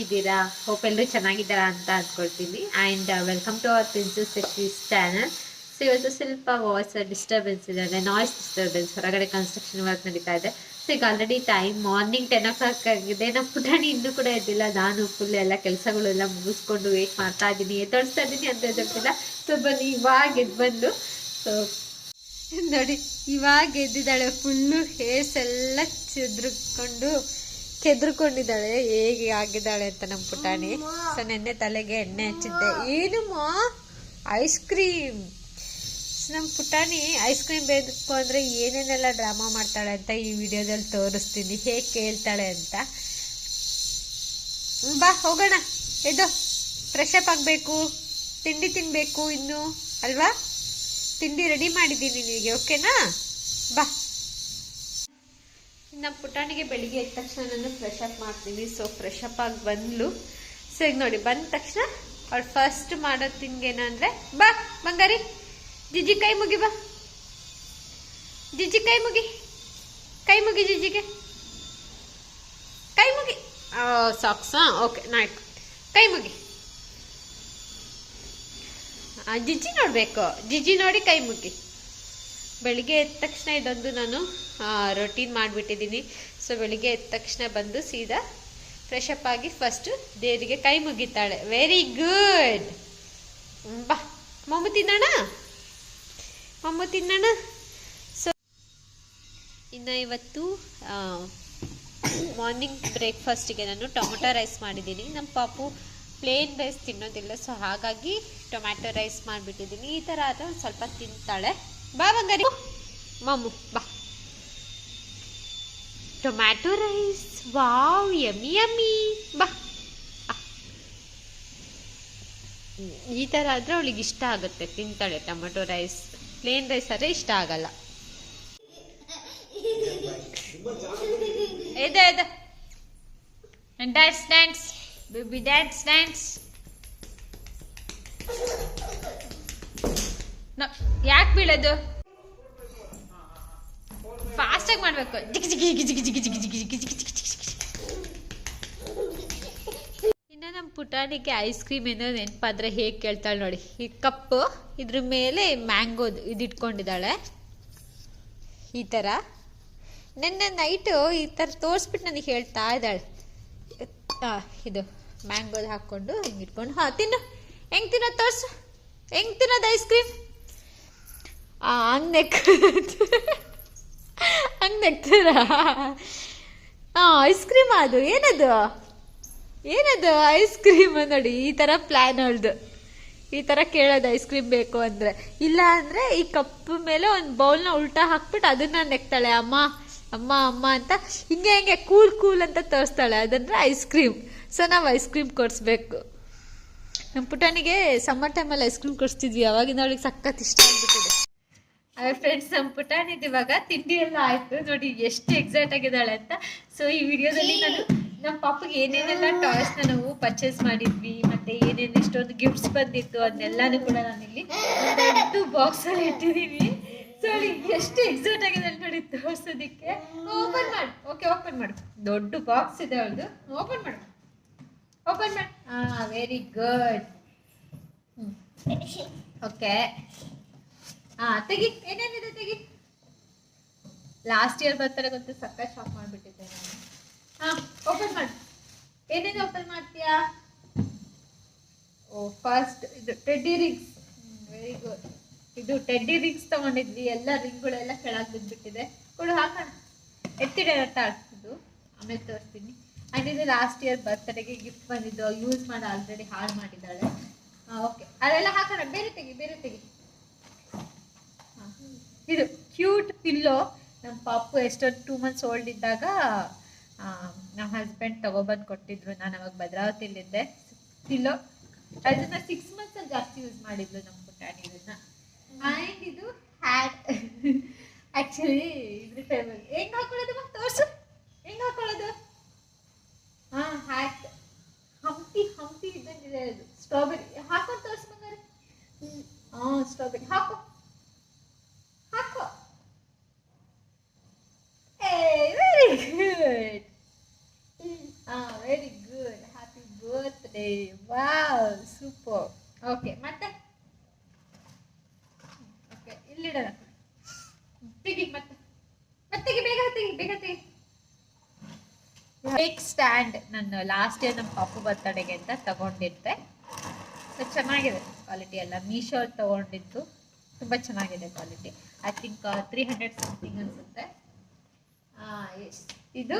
ಹೇಗಿದ್ದೀರಾ? ಹೋಪ್ ಎಲ್ಲರೂ ಚೆನ್ನಾಗಿದ್ದಾರಾ ಅಂತ ಅಂದ್ಕೊಳ್ತೀನಿ. And welcome to our princess Yashvi's channel. So ಇವತ್ತು ಸ್ವಲ್ಪ ವಾಯ್ಸ್ ಡಿಸ್ಟರ್ಬೆನ್ಸ್ ಇದೆ, ಅಂದರೆ ನಾಯ್ಸ್ ಡಿಸ್ಟರ್ಬೆನ್ಸ್, ಹೊರಗಡೆ ಕನ್ಸ್ಟ್ರಕ್ಷನ್ ವರ್ಕ್ ನಡೀತಾ ಇದೆ. ಸೊ ಈಗ ಆಲ್ರೆಡಿ ಟೈಮ್ ಮಾರ್ನಿಂಗ್ 10 o'clock ಆಗಿದೆ. ನಮ್ಮ ಪುಟಾಣಿ ಇನ್ನೂ ಕೂಡ ಎದ್ದಿಲ್ಲ. ನಾನು ಫುಲ್ ಎಲ್ಲ ಕೆಲಸಗಳೆಲ್ಲ ಮುಗಿಸ್ಕೊಂಡು ವೇಟ್ ಮಾಡ್ತಾ ಇದ್ದೀನಿ, ಎದ್ದೊಳಿಸ್ತಾ ಇದ್ದೀನಿ ಅಂತ ಎದ್ದೊಳ್ತಿಲ್ಲ. ಸೊ ಬನ್ನಿ ಇವಾಗ ಎದ್ದು ಬಂದು, ಸೊ ನೋಡಿ ಇವಾಗ ಎದ್ದಿದ್ದಾಳೆ. ಫುಲ್ಲು ಹೇರ್ಸ್ ಎಲ್ಲ ಕೆದ್ರುಕೊಂಡಿದ್ದಾಳೆ. ಹೇಗೆ ಆಗಿದ್ದಾಳೆ ಅಂತ ನಮ್ಮ ಪುಟಾಣಿ. ಸೊ ನೆನ್ನೆ ತಲೆಗೆ ಎಣ್ಣೆ ಹಚ್ಚಿದ್ದೆ. ಏನು ಮಾ ಐಸ್ ಕ್ರೀಮ್. ನಮ್ಮ ಪುಟಾಣಿ ಐಸ್ ಕ್ರೀಮ್ ಬೇಕು ಅಂದರೆ ಏನೇನೆಲ್ಲ ಡ್ರಾಮಾ ಮಾಡ್ತಾಳೆ ಅಂತ ಈ ವಿಡಿಯೋದಲ್ಲಿ ತೋರಿಸ್ತೀನಿ, ಹೇಗೆ ಕೇಳ್ತಾಳೆ ಅಂತ. ಬಾ ಹೋಗೋಣ, ಎದ್ದು ಫ್ರೆಶ್ ಅಪ್ ಆಗಬೇಕು, ತಿಂಡಿ ತಿನ್ನಬೇಕು ಇನ್ನು ಅಲ್ವಾ. ತಿಂಡಿ ರೆಡಿ ಮಾಡಿದ್ದೀನಿ ನಿನಗೆ, ಓಕೆನಾ? ಬಾ. ನಮ್ಮ ಪುಟಾಣಿಗೆ ಬೆಳಿಗ್ಗೆ ಎದ್ದ ತಕ್ಷಣ ನಾನು ಫ್ರೆಶ್ ಅಪ್ ಮಾಡ್ತೀನಿ. ಸೊ ಫ್ರೆಶ್ ಅಪ್ ಆಗಿ ಬಂದ್ಲು. ಸೊ ಈಗ ನೋಡಿ ಬಂದ ತಕ್ಷಣ ಅವ್ಳು ಫಸ್ಟ್ ಮಾಡೋ ಥಿಂಗ್ ಏನಂದರೆ, ಬಾ ಬಂಗಾರಿ ಜಿಜಿ ಕೈ ಮುಗಿ, ಬಾ ಜಿಜಿ ಕೈ ಮುಗಿ, ಕೈ ಮುಗಿ ಜಿಜಿಗೆ, ಕೈ ಮುಗಿ. ಸಾಕ್ಸಾ? ಓಕೆ ನಾಯ್ತು, ಕೈ ಮುಗಿ. ಜಿಜಿ ನೋಡಬೇಕು, ಜಿಜಿ ನೋಡಿ ಕೈ ಮುಗಿ. ಬೆಳಿಗ್ಗೆ ಎದ್ದ ತಕ್ಷಣ ಇದೊಂದು ನಾನು ರೊಟೀನ್ ಮಾಡಿಬಿಟ್ಟಿದ್ದೀನಿ. ಸೊ ಬೆಳಿಗ್ಗೆ ಎದ್ದ ತಕ್ಷಣ ಬಂದು ಸೀದಾ ಫ್ರೆಶ್ ಅಪ್ ಆಗಿ ಫಸ್ಟು ದೇವರಿಗೆ ಕೈ ಮುಗಿತಾಳೆ. Very good. ಬಾ ಮೊಮ್ಮು ತಿನ್ನೋಣ, ಮೊಮ್ಮು ತಿನ್ನೋಣ. ಸೊ ಇನ್ನು ಇವತ್ತು ಮಾರ್ನಿಂಗ್ ಬ್ರೇಕ್ಫಾಸ್ಟಿಗೆ ನಾನು ಟೊಮೊಟೊ ರೈಸ್ ಮಾಡಿದ್ದೀನಿ. ನಮ್ಮ ಪಾಪು ಪ್ಲೇನ್ ರೈಸ್ ತಿನ್ನೋದಿಲ್ಲ, ಸೊ ಹಾಗಾಗಿ ಟೊಮ್ಯಾಟೊ ರೈಸ್ ಮಾಡಿಬಿಟ್ಟಿದ್ದೀನಿ. ಈ ಥರ ಆದರೆ ಒಂದು ಸ್ವಲ್ಪ ತಿಂತಾಳೆ. ಬಾ ಬಂಗಾರಿ ಮಮ್ಮು, ಬಾ. Tomato rice, wow yummy yummy. ಬಾ. ಈ ಥರ ಆದರೆ ಅವಳಿಗೆ ಇಷ್ಟ ಆಗುತ್ತೆ, ತಿಂತಾಳೆ. ಟೊಮೆಟೊ ರೈಸ್ ಪ್ಲೇನ್ ರೈಸ್ ಆದರೆ ಇಷ್ಟ ಆಗಲ್ಲ. ಎದ dance dance baby dance dance. ಯಾಕೆ ಬೀಳೋದು? ಫಾಸ್ಟಾಗಿ ಮಾಡಬೇಕು. ಇನ್ನು ನಮ್ಮ ಪುಟಾಣಿಗೆ ಐಸ್ ಕ್ರೀಮ್ ಏನೋ ನೆನಪಾದ್ರೆ ಹೇಗೆ ಕೇಳ್ತಾಳೆ ನೋಡಿ. ಈ ಕಪ್ಪು ಇದ್ರ ಮೇಲೆ ಮ್ಯಾಂಗೋದು ಇದಿಟ್ಕೊಂಡಿದ್ದಾಳೆ ಈ ಥರ. ನೆನ್ನೆ ನೈಟು ಈ ಥರ ತೋರಿಸ್ಬಿಟ್ಟು ನನಗೆ ಹೇಳ್ತಾ ಇದ್ದಾಳೆ, ಇದು ಮ್ಯಾಂಗೋದು ಹಾಕ್ಕೊಂಡು ಹಿಂಗೆ ಇಟ್ಕೊಂಡು, ತಿನ್ನು, ಹೆಂಗೆ ತಿನ್ನೋದು ತೋರಿಸು, ಹೆಂಗೆ ತಿನ್ನೋದು ಐಸ್ ಕ್ರೀಮ್. ಹಂಗೆ ನೆಕ್ತಾರ. ಐಸ್ ಕ್ರೀಮ್ ಅದು ಏನದು ಐಸ್ ಕ್ರೀಮ್ ನೋಡಿ. ಈ ಥರ ಪ್ಲ್ಯಾನ್ ಅವಳ್ದು, ಈ ಥರ ಕೇಳೋದು ಐಸ್ ಕ್ರೀಮ್ ಬೇಕು ಅಂದರೆ. ಇಲ್ಲ ಅಂದರೆ ಈ ಕಪ್ಪು ಮೇಲೆ ಒಂದು ಬೌಲ್ನ ಉಲ್ಟಾ ಹಾಕ್ಬಿಟ್ಟು ಅದನ್ನು ನೆಕ್ತಾಳೆ. ಅಮ್ಮ ಅಮ್ಮ ಅಮ್ಮ ಅಂತ ಹಿಂಗೆ ಕೂಲ್ ಅಂತ ತೋರಿಸ್ತಾಳೆ. ಅದಂದರೆ ಐಸ್ ಕ್ರೀಮ್. ಸೊ ನಾವು ಐಸ್ ಕ್ರೀಮ್ ಕೊಡಿಸ್ಬೇಕು. ನಮ್ಮ ಪುಟಾಣಿಗೆ ಸಮ್ಮರ್ ಟೈಮಲ್ಲಿ ಐಸ್ ಕ್ರೀಮ್ ಕೊಡಿಸ್ತಿದ್ವಿ, ಅವಾಗಿಂದ ಅವಳಿಗೆ ಸಖತ್ ಇಷ್ಟ ಆಗ್ಬಿಟ್ಟಿದೆ. ಅದೇ ಫ್ರೆಂಡ್ಸ್, ನಮ್ಮ ಪುಟಾಣಿದು ಇವಾಗ ತಿಂಡಿ ಎಲ್ಲ ಆಯಿತು. ನೋಡಿ ಎಷ್ಟು ಎಕ್ಸೈಟ್ ಆಗಿದ್ದಾಳೆ ಅಂತ. ಸೊ ಈ ವಿಡಿಯೋದಲ್ಲಿ ನಾನು ನಮ್ಮ ಪಾಪಗೆ ಏನೇನೆಲ್ಲ ಟಾಯ್ಸ್ನ ನಾವು ಪರ್ಚೇಸ್ ಮಾಡಿದ್ವಿ, ಮತ್ತು ಏನೇನು ಎಷ್ಟೊಂದು ಗಿಫ್ಟ್ಸ್ ಬಂದಿತ್ತು ಅದನ್ನೆಲ್ಲನೂ ಕೂಡ ನಾನಿಲ್ಲಿ ಒಂದು ಬಾಕ್ಸಲ್ಲಿ ಇಟ್ಟಿದ್ದೀನಿ. ಸೊ ಅವಳಿಗೆ ಎಷ್ಟು ಎಕ್ಸೈಟ್ ಆಗಿದೆ ನೋಡಿ ತೋರಿಸೋದಕ್ಕೆ. ಓಪನ್ ಮಾಡು. ಓಕೆ ಓಪನ್ ಮಾಡು. ದೊಡ್ಡ ಬಾಕ್ಸ್ ಇದೆ ಅವಳದು. ಓಪನ್ ಮಾಡು, ಓಪನ್ ಮಾಡಿ. Very good. ಓಕೆ, ತೆಗಿ, ಏನೇನಿದೆ ತೆಗಿ. ಲಾಸ್ಟ್ ಇಯರ್ ಬರ್ತಾರೆ ಗೊತ್ತು, ಸಕ್ಕ ಶಾಪ್ ಮಾಡಿಬಿಟ್ಟಿದ್ದೆ ನಾನು. ಓಪನ್ ಮಾಡಿ. ಏನೇನು ಓಪನ್ ಮಾಡ್ತೀಯಾ? ಫಸ್ಟ್ ಇದು ಟೆಡ್ಡಿ ರಿಂಗ್ಸ್. Very good. ಇದು ಟೆಡ್ಡಿ ರಿಂಗ್ಸ್ ತಗೊಂಡಿದ್ವಿ. ಎಲ್ಲ ರಿಂಗ್ಗಳೆಲ್ಲ ಕೆಳಗೆ ಬಿದ್ದುಬಿಟ್ಟಿದೆ. ಕೊಡು, ಹಾಕೋಣ. ಎತ್ತಿಡತ್ತ ಇದು ಆಮೇಲೆ ತೋರಿಸ್ತೀನಿ. ಆ್ಯಂಡ್ ಇದು ಲಾಸ್ಟ್ ಇಯರ್ ಬರ್ತಡೆಗೆ ಗಿಫ್ಟ್ ಬಂದಿದ್ದು, ಯೂಸ್ ಮಾಡಿ ಆಲ್ರೆಡಿ ಹಾಳು ಮಾಡಿದ್ದಾಳೆ. ಓಕೆ, ಅದೆಲ್ಲ ಹಾಕೋಣ. ಬೇರೆ ತೆಗಿ. ಇದು ಕ್ಯೂಟ್ ಪಿಲ್ಲೋ. ನಮ್ಮ ಪಾಪು ಎಷ್ಟೊಂದು 2 months ಓಲ್ಡ್ ಇದ್ದಾಗ ನಮ್ಮ ಹಸ್ಬೆಂಡ್ ತಗೊಬಂದು ಕೊಟ್ಟಿದ್ರು. ನಾನು ಅವಾಗ ಭದ್ರಾವತಿಯಲ್ಲಿದ್ದೆ. ಪಿಲ್ಲೋ ಅದನ್ನ 6 months ಅಲ್ಲಿ ಜಾಸ್ತಿ ಯೂಸ್ ಮಾಡಿದ್ಲು ನಮ್ಮ ಪುಟಾಣಿ ಇದನ್ನ. ಆ್ಯಂಡ್ ಇದು ಹ್ಯಾಟ್. ಆ್ಯಕ್ಚುಲಿ ಇದ್ರ ಫೇವರ್. ಹೆಂಗೆ ಹಾಕೊಳ್ಳೋದು ತೋರಿಸು, ಹೆಂಗೆ ಹಾಕೊಳ್ಳೋದು? ಹ್ಯಾಟ್ ಹಂಪಿ ಇದ್ದಂಗಿದೆ ಅದು. ಸ್ಟ್ರಾಬೆರಿ ಹಾಕೊಂಡು ತೋರಿಸು ಬಂಗಾರೆ. ಸ್ಟ್ರಾಬೆರಿ ಹಾಕು. Hey, very good. Very good. Happy birthday. Super. Okay ಮತ್ತೆ ಓಕೆ ಇಲ್ಲಿಡೋಣ. ತೆಗಿ ಮತ್ತೆ ಮತ್ತೆ ಬೇಗ ತೆಗಿ ಬೇಗ ತೆಗಿ. ಕೇಕ್ ಸ್ಟ್ಯಾಂಡ್ ನಾನು ಲಾಸ್ಟ್ ಇಯರ್ ನಮ್ಮ ಪಾಪು ಬರ್ತಡೆಗೆ ಅಂತ ತಗೊಂಡಿದ್ದೆ. ಸೊ ಚೆನ್ನಾಗಿದೆ ಕ್ವಾಲಿಟಿ ಎಲ್ಲ. ಮೀಶೋ ತಗೊಂಡಿದ್ದು ತುಂಬ ಚೆನ್ನಾಗಿದೆ ಕ್ವಾಲಿಟಿ. ಐ ಥಿಂಕ್ 300 ಸಮಥಿಂಗ್ ಅನ್ಸುತ್ತೆ. ಇದು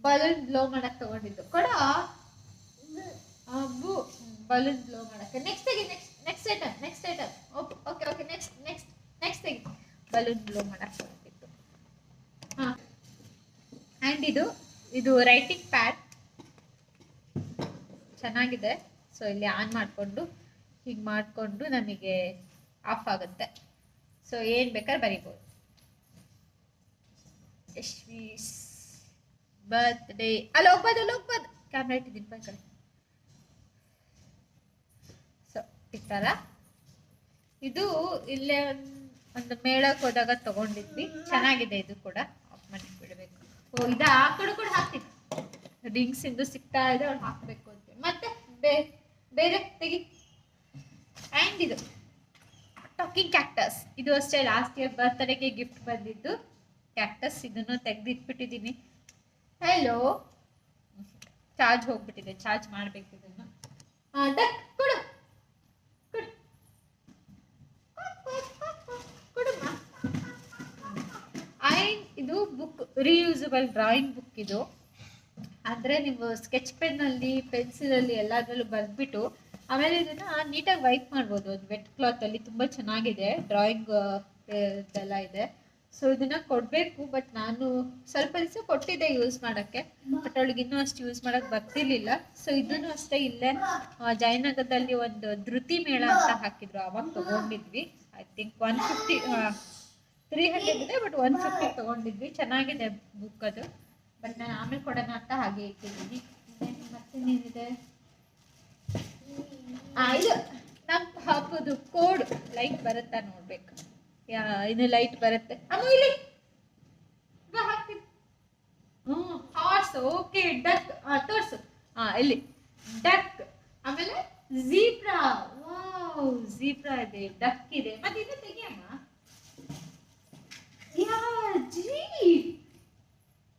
ಬಲೂನ್ ಬ್ಲೋ ಮಾಡಕ್ ತಗೊಂಡಿದ್ದು ಕೊಡ. ಬಲೂನ್ ಬ್ಲೋ ಮಾಡಕ್ಕೆ. ನೆಕ್ಸ್ಟ್ ತೆಗಿ. Next item. ಓಕೆ ನೆಕ್ಸ್ಟ್ ತೆಗಿ. ಬಲೂನ್ ಬ್ಲೋ ಮಾಡಕ್ ತಗೊಂಡಿದ್ದು. ಆ್ಯಂಡ್ ಇದು ರೈಟಿಂಗ್ ಪ್ಯಾಡ್ ಚೆನ್ನಾಗಿದೆ. ಸೊ ಇಲ್ಲಿ ಆನ್ ಮಾಡಿಕೊಂಡು ಹೀಗೆ ಮಾಡಿಕೊಂಡು ನಮಗೆ ಆಫ್ ಆಗುತ್ತೆ. ಸೊ ಏನು ಬೇಕಾದ್ರೆ ಬರಿಬೋದು. ಯಶ್ವೀಸ್ ಬರ್ತ್ಡೇ ಅಲ್ಲಿ ಹೋಗ್ಬೋದು. ಕ್ಯಾಮ್ರಾ ಇಟ್ಟಿದ್ದೀನಿ ಬೈ ಕಡೆ. ಸೊ ಈ ಥರ ಇದು ಇಲ್ಲೇ ಒಂದು ಮೇಳಕ್ಕೆ ಹೋದಾಗ ತಗೊಂಡಿದ್ವಿ. ಚೆನ್ನಾಗಿದೆ ಇದು ಕೂಡ. ಆಫ್ ಮಾಡಿ ಬಿಡಬೇಕು. ಓ ಇದು ಆ ಕಡೆ ಕೂಡ ಹಾಕ್ತೀನಿ. ರಿಂಗ್ಸ್ ಇಂದು ಸಿಗ್ತಾ ಇದೆ, ಅವ್ರು ಹಾಕಬೇಕು ಅಂತ. ಮತ್ತೆ ಬೇರೆ ತೆಗಿ. ಆ್ಯಂಡ್ ಇದು ಟಾಕಿಂಗ್ ಕ್ಯಾಕ್ಟಸ್. ಇದು ಅಷ್ಟೇ ಲಾಸ್ಟ್ ಇಯರ್ ಬರ್ತ್ಡೇಗೆ ಗಿಫ್ಟ್ ಬಂದಿದ್ದು ಕ್ಯಾಕ್ಟಸ್. ಇದನ್ನು ತೆಗೆದಿಟ್ಬಿಟ್ಟಿದ್ದೀನಿ. ಹಲೋ, ಚಾರ್ಜ್ ಹೋಗ್ಬಿಟ್ಟಿದೆ. ಚಾರ್ಜ್ ಮಾಡ್ಬೇಕು ಇದನ್ನು. ಕೊಡು. ಇದು ಬುಕ್ ರೀಯೂಸಬಲ್ ಡ್ರಾಯಿಂಗ್ ಬುಕ್. ಇದು ಅಂದ್ರೆ ನೀವು ಸ್ಕೆಚ್ ಪೆನ್ ಅಲ್ಲಿ ಪೆನ್ಸಿಲ್ ಅಲ್ಲಿ ಎಲ್ಲಾದ್ರಲ್ಲೂ ಬರ್ದ್ಬಿಟ್ಟು ಆಮೇಲೆ ಇದನ್ನ ನೀಟಾಗಿ ವೈಪ್ ಮಾಡ್ಬೋದು. ಒಂದು ವೆಟ್ ಕ್ಲಾತ್ ಅಲ್ಲಿ. ತುಂಬಾ ಚೆನ್ನಾಗಿದೆ. ಡ್ರಾಯಿಂಗ್ ಇದೆಲ್ಲ ಇದೆ. ಸೊ ಇದನ್ನ ಕೊಡ್ಬೇಕು. ಬಟ್ ನಾನು ಸ್ವಲ್ಪ ದಿವಸ ಕೊಟ್ಟಿದ್ದೆ ಯೂಸ್ ಮಾಡಕ್ಕೆ. ಬಟ್ ಅವಳಿಗೆ ಇನ್ನೂ ಅಷ್ಟು ಯೂಸ್ ಮಾಡಕ್ ಬರ್ತಿರ್ಲಿಲ್ಲ. ಸೊ ಇದನ್ನು ಅಷ್ಟೇ ಇಲ್ಲೇ ಜಯನಗರದಲ್ಲಿ ಒಂದು ಧೃತಿ ಮೇಳ ಅಂತ ಹಾಕಿದ್ರು, ಅವಾಗ ತಗೊಂಡಿದ್ವಿ. ಐ ಥಿಂಕ್ 150 300 ಇದೆ, ಬಟ್ 150 ತಗೊಂಡಿದ್ವಿ. ಚೆನ್ನಾಗಿದೆ ಬುಕ್ ಅದು. ಬಟ್ ನಾನು ಆಮೇಲೆ ಕೊಡೋಣ ಅಂತ ಹಾಗೆ ಇಟ್ಟಿದ್ದೀನಿ. ಮತ್ತೆ ಏನಿದೆ, ಇದು ನಮ್ಮ ಹಾಕೋದು ಕೋಡ್ ಲೈಟ್ ಬರುತ್ತಾ ನೋಡ್ಬೇಕು. ಇನ್ನು ಲೈಟ್ ಬರುತ್ತೆ. ಇಲ್ಲಿ ಹಾಕ್ತೀನಿ. ಹಾರ್ಸ್. ಓಕೆ ಡಕ್ ತೋರ್ಸು. ಇಲ್ಲಿ ಡಕ್. ಆಮೇಲೆ ಝೀಬ್ರಾ. ವಾವ್ ಝೀಬ್ರಾ ಇದೆ, ಡಕ್ ಇದೆ. ಮತ್ತೆ ಇದು ತೆಗಿಯಮ್ಮ. ಜೀಪ್.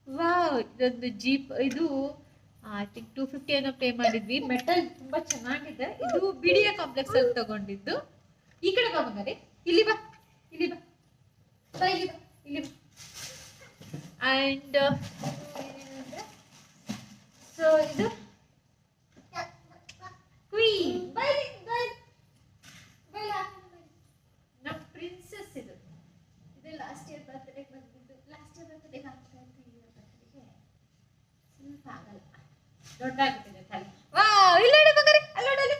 ವಾವ್ ಇದೊಂದು ಜೀಪ್. ಇದು ಐ ಥಿಂಕ್ 250 ಏನೋ ಪೇ ಮಾಡಿದ್ವಿ. ಮೆಟಲ್ ತುಂಬಾ ಚೆನ್ನಾಗಿದೆ. ಇದು ಬಿಡಿಯ ಕಾಂಪ್ಲೆಕ್ಸ್ ಅಲ್ಲಿ ತಗೊಂಡಿದ್ದು. ಈ ಕಡೆ ಬಾ ಬಂಗಾರಿ. ಇಲ್ಲಿ ಬಾ. ಅಂಡ್ ಸೊ ಇದು ಕ್ವೀನ್ ನಮ್ಮ ಪ್ರಿನ್ಸೆಸ್. ಇದು ಲಾಸ್ಟ್ ಇಯರ್ ಬರ್ತ್ಡೇ ಬಂದಿದ್ದು. ಲಾಸ್ಟ್ ಇಯರ್ ಬರ್ತ್ಡೇ ಆಗ್ತಾ ಇತ್ತು. ಸ್ವಲ್ಪ ಆಗಲ್ಲ, ದೊಡ್ಡಾಗ್ತಿದೆ ತಲೆ. ಇಲ್ಲ ಬಂಗಾರಿ ಅಲ್ಲೋಡಲ್ಲಿ.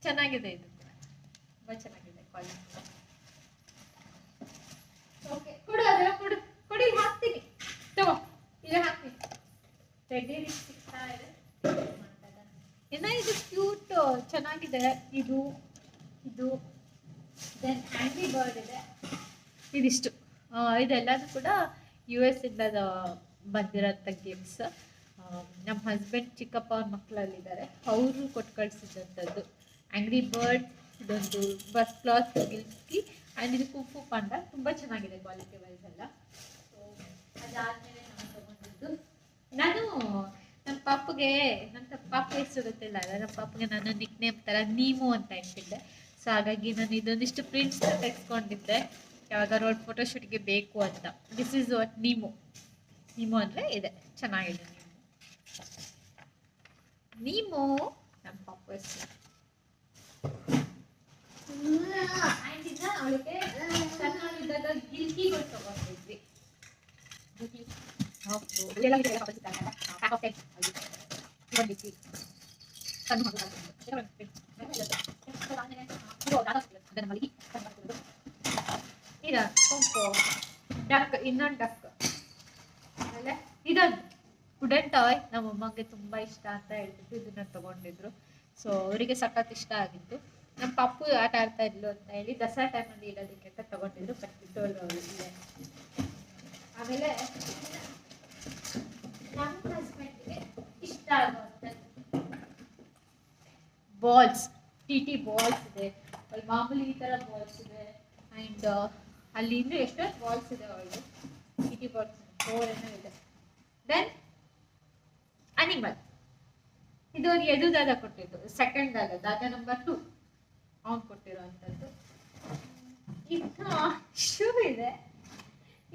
ಚೆನ್ನಾಗಿದೆ. ಇದು ತುಂಬಾ ಚೆನ್ನಾಗಿದೆ ಕ್ವಾಲಿಟಿ. ಓಕೆ ಕೊಡು. ಅದೆಲ್ಲ ಕೊಡಿ. ಹಾಕ್ತೀನಿ. ತಗೋ ಇಲ್ಲ ಹಾಕ್ತೀನಿ. ಟೆಡ್ಡಿ ಸಿಗ್ತಾ ಇದೆ. ಇದು ಕ್ಯೂಟ್ ಚೆನ್ನಾಗಿದೆ. ಇದು ದೆನ್ ಆಂಗ್ರಿ ಬರ್ಡ್ ಇದೆ. ಇದಿಷ್ಟು ಇದೆಲ್ಲದೂ ಕೂಡ US ಇಂದ ಬಂದಿರೋಂಥ ಗಿಫ್ಟ್ಸ್. ನಮ್ಮ ಹಸ್ಬೆಂಡ್ ಚಿಕ್ಕಪ್ಪ ಅವ್ರ ಮಕ್ಕಳಲ್ಲಿದ್ದಾರೆ, ಅವರು ಕೊಟ್ಟು ಕಳಿಸಿದಂಥದ್ದು. ಆಂಗ್ರಿ ಬರ್ಡ್, ಇದೊಂದು ಬಸ್ ಕ್ಲಾತ್ ಗಿಲ್ಕಿ, ಆ್ಯಂಡ್ ಇದು ಕುಂಫು ಪಾಂಡ. ತುಂಬ ಚೆನ್ನಾಗಿದೆ ಕ್ವಾಲಿಟಿ ವೈಸ್ ಎಲ್ಲ. ಸೊ ಅದಾದಮೇಲೆ ನಾನು ತಗೊಂಡಿದ್ದು, ನಾನು ನಮ್ಮ ಪಾಪ ಹೆಸರು ಗೊತ್ತಿಲ್ಲ ಅಲ್ಲ, ನಮ್ಮ ಪಾಪಗೆ ನಾನು ನಿಕ್ ನೇಮ್ ಥರ ನೀಮು ಅಂತ ಇಟ್ಟಿದ್ದೆ. ಸೊ ಹಾಗಾಗಿ ನಾನು ಇದೊಂದಿಷ್ಟು ಪ್ರಿಂಟ್ಸ್ ತೆಗೆಸ್ಕೊಂಡಿದ್ದೆ ಯಾವಾಗಾದ್ರು ಒಂದು ಫೋಟೋಶೂಟ್ಗೆ ಬೇಕು ಅಂತ. ದಿಸ್ ಈಸ್ ವಾಟ್ ನೀಮು ಅಂದರೆ ಇದೆ. ಚೆನ್ನಾಗಿದೆ ನೀಮು ನಮ್ಮ ಪಾಪ ಹೆಸರು. ಅವಳಿಗೆ ಸಣ್ಣವಳಿದ್ದಾಗ ಗಿಲ್ಕಿಗಳು ತಗೊಂಡಿದ್ವಿ. ಡಕ್, ಇನ್ನೊಂದು ಡಕ್. ಆಮೇಲೆ ಇದೊಂದು ವುಡನ್ ಟಾಯ್. ನಮ್ಮ ಅಮ್ಮಗೆ ತುಂಬಾ ಇಷ್ಟ ಅಂತ ಹೇಳ್ಬಿಟ್ಟು ಇದನ್ನ ತಗೊಂಡಿದ್ರು. ಸೊ ಅವರಿಗೆ ಸಖತ್ ಇಷ್ಟ ಆಗಿತ್ತು. ನಮ್ಮ ಪಪ್ಪು ಆಟ ಆಡ್ತಾ ಇದ್ಲು ಅಂತ ಹೇಳಿ ದಸರಾ ಟೈಮಲ್ಲಿ ಇಡೋದಕ್ಕೆ ಅಂತ ತಗೊಂಡಿದ್ರು. ಬಟ್ ಬಿಟ್ಟೋಳು ಅವಳಿಗೆ. ಆಮೇಲೆ ನಮ್ಮ ಹಸ್ಬೆಂಡ್ಗೆ ಇಷ್ಟ ಆಗುವಂಥದ್ದು ಬಾಲ್ಸ್, ಟಿ ಬಾಲ್ಸ್ ಇದೆ, ಅಲ್ಲಿ ಮಾಮೂಲಿ ಈ ತರ ಬಾಲ್ಸ್ ಇದೆ, ಅಂಡ್ ಅಲ್ಲಿ ಇನ್ನೂ ಎಷ್ಟೊಂದು ಬಾಲ್ಸ್ ಇದೆ ಅವಳು ಟಿ ಬಾಲ್ಸ್ 4 ಏನೋ ಇದೆ. ದೆನ್ ಅನಿಮಲ್, ಇದು ಅವ್ರು ಎದು ದಾದ ಕೊಟ್ಟಿದ್ದು, ಸೆಕೆಂಡ್ ದಾದ ನಂಬರ್ 2 ಅವ್ನು ಕೊಟ್ಟಿರೋಂಥದ್ದು. ಇನ್ನು ಶೂ ಇದೆ,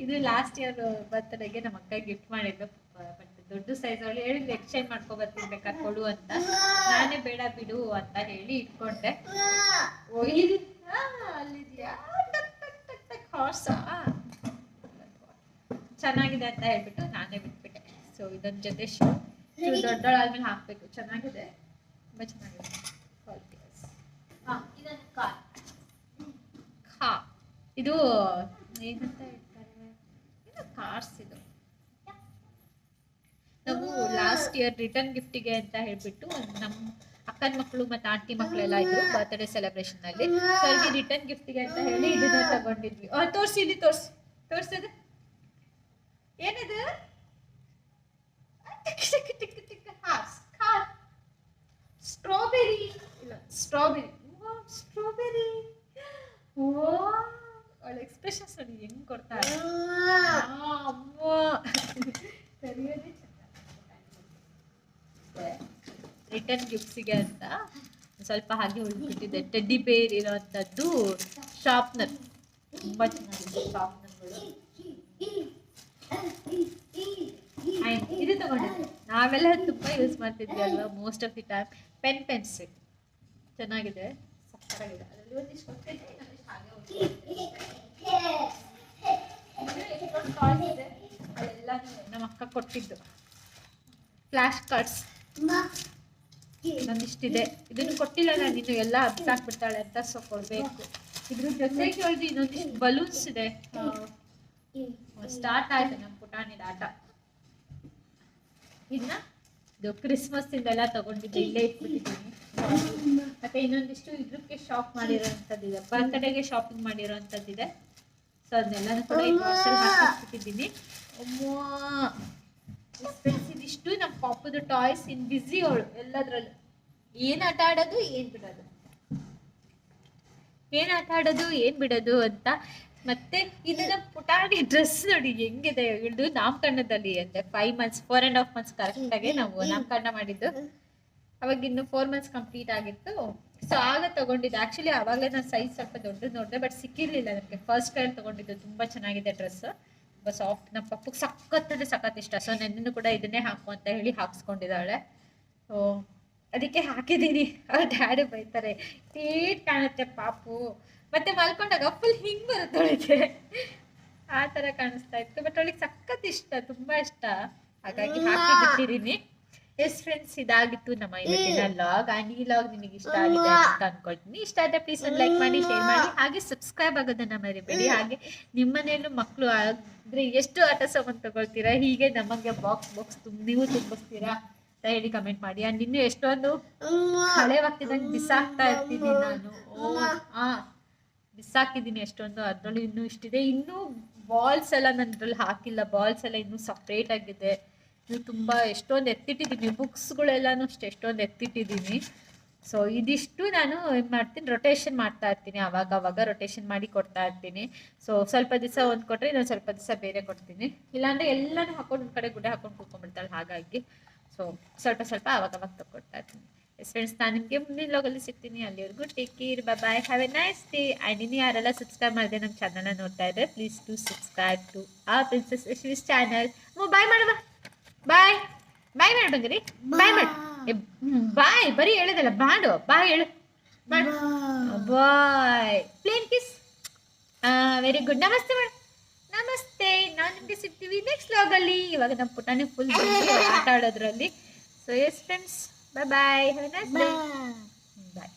ಇದು ಲಾಸ್ಟ್ ಇಯರ್ ಬರ್ತ್ಡೇಗೆ ನಮ್ಮ ಅಕ್ಕ ಗಿಫ್ಟ್ ಮಾಡಿದ್ದು. ಬಟ್ ದೊಡ್ಡ ಸೈಜ್ ಅವಳು ಹೇಳಿದ್ಲು ಎಕ್ಸ್ಚೇಂಜ್ ಮಾಡ್ಕೊ ಬರ್ತೀನಿ ಬೇಕಾದ್ರೆ ಕೊಡು ಅಂತ. ನಾನೇ ಬೇಡ ಬಿಡು ಅಂತ ಹೇಳಿ ಇಟ್ಕೊಂಡೆ. ಅಲ್ಲಿದ್ಯಾ ಹಾರ್ಸ ಚೆನ್ನಾಗಿದೆ ಅಂತ ಹೇಳ್ಬಿಟ್ಟು ನಾನೇ ಬಿಟ್ಬಿಟ್ಟೆ. ಸೊ ಇದೊಂದು ಜೊತೆ ಶೂ ದೊಡ್ಡೊಳಾದ್ಮೇಲೆ ಹಾಕ್ಬೇಕು. ಚೆನ್ನಾಗಿದೆ, ತುಂಬಾ ಚೆನ್ನಾಗಿದೆ. ಇದೊಂದು ಕಾರ್, ಇದು ಏನಂತ ಹೇಳ್ತಾರೆ, ಕಾರ್ಸ್. ಇದು ನಾವು ಲಾಸ್ಟ್ ಇಯರ್ ರಿಟರ್ನ್ ಗಿಫ್ಟಿಗೆ ಅಂತ ಹೇಳ್ಬಿಟ್ಟು ನಮ್ಮ ಅಕ್ಕನ ಮಕ್ಕಳು ಮತ್ತೆ ಆಂಟಿ ಮಕ್ಕಳೆಲ್ಲ ಇದ್ರು ಬರ್ತ್ಡೇ ಸೆಲೆಬ್ರೇಷನ್ ಅಲ್ಲಿ. ಸೊ ಅವ್ರಿಗೆ ರಿಟರ್ನ್ ಗಿಫ್ಟಿಗೆ ಅಂತ ಹೇಳಿ ಇದನ್ನ ತಗೊಂಡಿದ್ವಿ. ತೋರ್ಸಿ, ಇಲ್ಲಿ ತೋರ್ಸದು ಏನಿದು, ಸ್ಟ್ರಾಬೆರಿ, ಇಲ್ಲ ಸ್ಟ್ರಾಬೆರಿ, ಅವಳ ಎಕ್ಸ್ಪ್ರೆಷನ್ಸ್ ನೋಡಿ ಹೆಂಗ್ ಕೊಡ್ತಾರೆ. ರಿಟರ್ನ್ ಗಿಫ್ಟ್ಸಿಗೆ ಅಂತ ಸ್ವಲ್ಪ ಹಾಗೆ ಉಳ್ಬಿಟ್ಟಿದೆ. ಟೆಡ್ಡಿ ಬೇರ್ ಇರೋಂಥದ್ದು ಶಾರ್ಪ್ನರ್, ತುಂಬಾ ಚೆನ್ನಾಗಿದೆ ಶಾರ್ಪ್ನರ್ಗಳು. ಇದು ತಗೊಂಡಿದ್ವಿ, ನಾವೆಲ್ಲ ತುಂಬಾ ಯೂಸ್ ಮಾಡ್ತಿದ್ವಿ ಅಲ್ವಾ most of the time. Pencil ಚೆನ್ನಾಗಿದೆ, ಸಕ್ಕತ್ತಾಗಿದೆ. ಅದರಲ್ಲಿ ಒಂದಿಷ್ಟು ಕೊಟ್ಟಿದ್ದೆ, ಅಲ್ಲೆಲ್ಲ ನಮ್ಮ ಅಕ್ಕ ಕೊಟ್ಟಿದ್ದು. ಫ್ಲಾಶ್ ಕಾರ್ಡ್ಸ್ ಇನ್ನೊಂದಿಷ್ಟಿದೆ, ಇದನ್ನು ಕೊಟ್ಟಿಲ್ಲ ನಾನು ಇನ್ನು, ಎಲ್ಲ ಹಬ್ಸಾಕ್ಬಿಡ್ತಾಳೆ ಅಂತ ಸೊ ಕೊಡ್ಬೇಕು. ಇದ್ರ ಜೊತೆಗೆ ಅವ್ರದ್ದು ಇನ್ನೊಂದಿಷ್ಟು ಬಲೂನ್ಸ್ ಇದೆ. ಸ್ಟಾರ್ಟ್ ಆಯ್ತು ನಮ್ಮ ಪುಟಾಣಿದ ಆಟ. ಇದನ್ನ ಇದು ಕ್ರಿಸ್ಮಸ್ ಇಂದೆಲ್ಲ ತಗೊಂಡಿದ್ದೆ, ಇಲ್ಲೇ ಇಟ್ಬಿಟ್ಟಿದ್ದೀನಿ. ಮತ್ತೆ ಇನ್ನೊಂದಿಷ್ಟು ಇದಕ್ಕೆ ಶಾಪ್ ಮಾಡಿರೋಂಥದ್ದಿದೆ, ಬರ್ತ್ಡೇಗೆ ಶಾಪಿಂಗ್ ಮಾಡಿರೋಂಥದ್ದಿದೆ. ಸೊ ಅದನ್ನೆಲ್ಲ ಕೂಡ ಈ ಬಾಕ್ಸಲ್ಲಿ ಹಾಕಿಬಿಟ್ಟಿದ್ದೀನಿ. ಇದಿಷ್ಟು ನಮ್ಮ ಪಾಪದ ಟಾಯ್ಸ್. ಇನ್ ಬಿಸಿ ಅವಳು ಎಲ್ಲದ್ರಲ್ಲೂ, ಏನ್ ಆಟ ಆಡೋದು ಏನ್ ಬಿಡೋದು, ಏನ್ ಆಟ ಆಡೋದು ಏನ್ ಬಿಡೋದು ಅಂತ. ಮತ್ತೆ ಇದನ್ನ ಪುಟಾಣಿ ಡ್ರೆಸ್ ನೋಡಿ ಹೆಂಗಿದೆ, ಇದು ನಾಮಕರಣದಲ್ಲಿ ಅಂದ್ರೆ 5 months 4.5 months ಕರೆಕ್ಟ್ ಆಗಿ ನಾವು ನಾಮಕರಣ ಮಾಡಿದ್ದು. ಅವಾಗ ಇನ್ನು 4 months ಕಂಪ್ಲೀಟ್ ಆಗಿತ್ತು. ಸೊ ಆಗ ತಗೊಂಡಿದ್ದು. ಆಕ್ಚುಲಿ ಅವಾಗಲೇ ನಾನು ಸೈಜ್ ಸ್ವಲ್ಪ ದೊಡ್ಡದು ನೋಡಿದೆ, ಬಟ್ ಸಿಕ್ಕಿರ್ಲಿಲ್ಲ ನನಗೆ. ಫಸ್ಟ್ ಟೈಮ್ ತಗೊಂಡಿದ್ದು. ತುಂಬಾ ಚೆನ್ನಾಗಿದೆ ಡ್ರೆಸ್, ತುಂಬಾ ಸಾಫ್ಟ್. ನಮ್ಮ ಪಪ್ಪಗೆ ಸಖತ್ ಇಷ್ಟ. ಸೊ ನೆನ್ನೆನೂ ಕೂಡ ಇದನ್ನೇ ಹಾಕು ಅಂತ ಹೇಳಿ ಹಾಕ್ಸ್ಕೊಂಡಿದ್ದಾಳೆ. ಸೊ ಅದಕ್ಕೆ ಹಾಕಿದ್ದೀನಿ. ಅವ್ರ ಡ್ಯಾಡಿ ಬೈತಾರೆ, ಟೇಟ್ ಕಾಣುತ್ತೆ ಪಾಪು. ಮತ್ತೆ ಮಲ್ಕೊಂಡಾಗ ಫುಲ್ ಹಿಂಗ್ ಬರುತ್ತೆ ಅವಳಿಗೆ, ಆ ತರ ಕಾಣಿಸ್ತಾ ಇತ್ತು. ಬಟ್ ಅವಳಿಗೆ ಸಖತ್ ಇಷ್ಟ, ತುಂಬಾ ಇಷ್ಟ, ಹಾಗಾಗಿ ಹಾಕಿ ಬಿಟ್ಟಿದ್ದೀನಿ. ಎಸ್ ಫ್ರೆಂಡ್ಸ್, ಇದಾಗಿತ್ತು ನಮ್ಮ ಇವತ್ತಿನ ಲಾಗ್. ಆ್ಯಂಡ್ ಈ ಲಾಗ್ ನಿಮಗೆ ಇಷ್ಟ ಆಗಿದೆ ಅಂತ ಅನ್ಕೊಳ್ತೀನಿ. ಇಷ್ಟ ಆದರೆ ಪ್ಲೀಸ್ ಒಂದು ಲೈಕ್ ಮಾಡಿ, ಶೇರ್ ಮಾಡಿ, ಹಾಗೆ ಸಬ್ಸ್ಕ್ರೈಬ್ ಆಗೋದನ್ನ ಮರಿಬೇಡಿ. ಹಾಗೆ ನಿಮ್ಮನೇಲೂ ಮಕ್ಕಳು ಆದ್ರೆ ಎಷ್ಟು ಆಟ ಸಾಮಾನು ತಗೊಳ್ತೀರಾ, ಹೀಗೆ ನಮಗೆ ಬಾಕ್ಸ್ ನೀವು ತುಂಬಿಸ್ತೀರಾ ಅಂತ ಹೇಳಿ ಕಮೆಂಟ್ ಮಾಡಿ. ಆ್ಯಂಡ್ ಇನ್ನೂ ಎಷ್ಟೊಂದು ಹಳೆ ವಕ್ತಿದಂಗೆ ಬಿಸಾಕ್ತಾ ಇರ್ತೀನಿ ನಾನು. ಬಿಸಾಕಿದ್ದೀನಿ ಎಷ್ಟೊಂದು, ಅದ್ರಲ್ಲಿ ಇನ್ನೂ ಇಷ್ಟಿದೆ. ಇನ್ನೂ ಬಾಲ್ಸ್ ಎಲ್ಲ ನಾನು ಇದ್ರಲ್ಲಿ ಹಾಕಿಲ್ಲ, ಬಾಲ್ಸ್ ಎಲ್ಲ ಇನ್ನೂ ಸಪ್ರೇಟ್ ಆಗಿದೆ. ಇದು ತುಂಬ ಎಷ್ಟೊಂದು ಎತ್ತಿಟ್ಟಿದ್ದೀನಿ, ಬುಕ್ಸ್ಗಳೆಲ್ಲನೂ ಅಷ್ಟೇ ಎಷ್ಟೊಂದು ಎತ್ತಿಟ್ಟಿದ್ದೀನಿ. ಸೊ ಇದಿಷ್ಟು ನಾನು ಏನು ಮಾಡ್ತೀನಿ, ರೊಟೇಷನ್ ಮಾಡ್ತಾ ಇರ್ತೀನಿ, ಅವಾಗ ರೊಟೇಷನ್ ಮಾಡಿ ಕೊಡ್ತಾ ಇರ್ತೀನಿ. ಸೊ ಸ್ವಲ್ಪ ದಿವಸ ಒಂದು ಕೊಟ್ಟರೆ ಇನ್ನೊಂದು ಸ್ವಲ್ಪ ದಿವಸ ಬೇರೆ ಕೊಡ್ತೀನಿ. ಇಲ್ಲಾಂದರೆ ಎಲ್ಲನೂ ಹಾಕೊಂಡು ಒಂದು ಕಡೆ ಗುಡ್ಡೆ ಹಾಕೊಂಡು ಕೂತ್ಕೊಂಡ್ಬಿಡ್ತಾಳೆ. ಹಾಗಾಗಿ ಸೊ ಸ್ವಲ್ಪ ಅವಾಗ ತಗೊಡ್ತಾ ಇರ್ತೀನಿ. ಎಸ್ ಫ್ರೆಂಡ್ಸ್, ನಾನು ನಿಮಗೆ ಮುಂದಿನ ಲಾಗಲ್ಲಿ ಸಿಗ್ತೀನಿ. ಅಲ್ಲಿವರೆಗೂ take care, bye, have a nice day. And ಇನ್ನು ಯಾರೆಲ್ಲ ಸಬ್ಸ್ಕ್ರೈಬ್ ಮಾಡಿದೆ ನಮ್ಮ ಚಾನಲ್ನ ನೋಡ್ತಾ ಇದ್ದರೆ please to subscribe to a princess Yashvi's channel. Bye ಮಾಡುವ, ಬಾಯ್ ಮಾಡಿ ಬಂದಿರಿ, ಬಾಯ್ ಮಾಡಿ, ಬಾಯ್ ಬರೀ ಹೇಳೋದಲ್ಲ, ಬಾಯ್ ಹೇಳು, bye. Plain kiss, very good. ನಮಸ್ತೆ ಮೇಡಮ್, ನಮಸ್ತೆ. ನಾನು ನಿಮಗೆ ಸಿಗ್ತೀವಿ ನೆಕ್ಸ್ಟ್ ಲಾಗಲ್ಲಿ. ಇವಾಗ ನಮ್ಮ ಪುಟಾಣಿ ಫುಲ್ ಆಟ ಆಡೋದ್ರಲ್ಲಿ. So yes friends, bye, have a nice day, bye.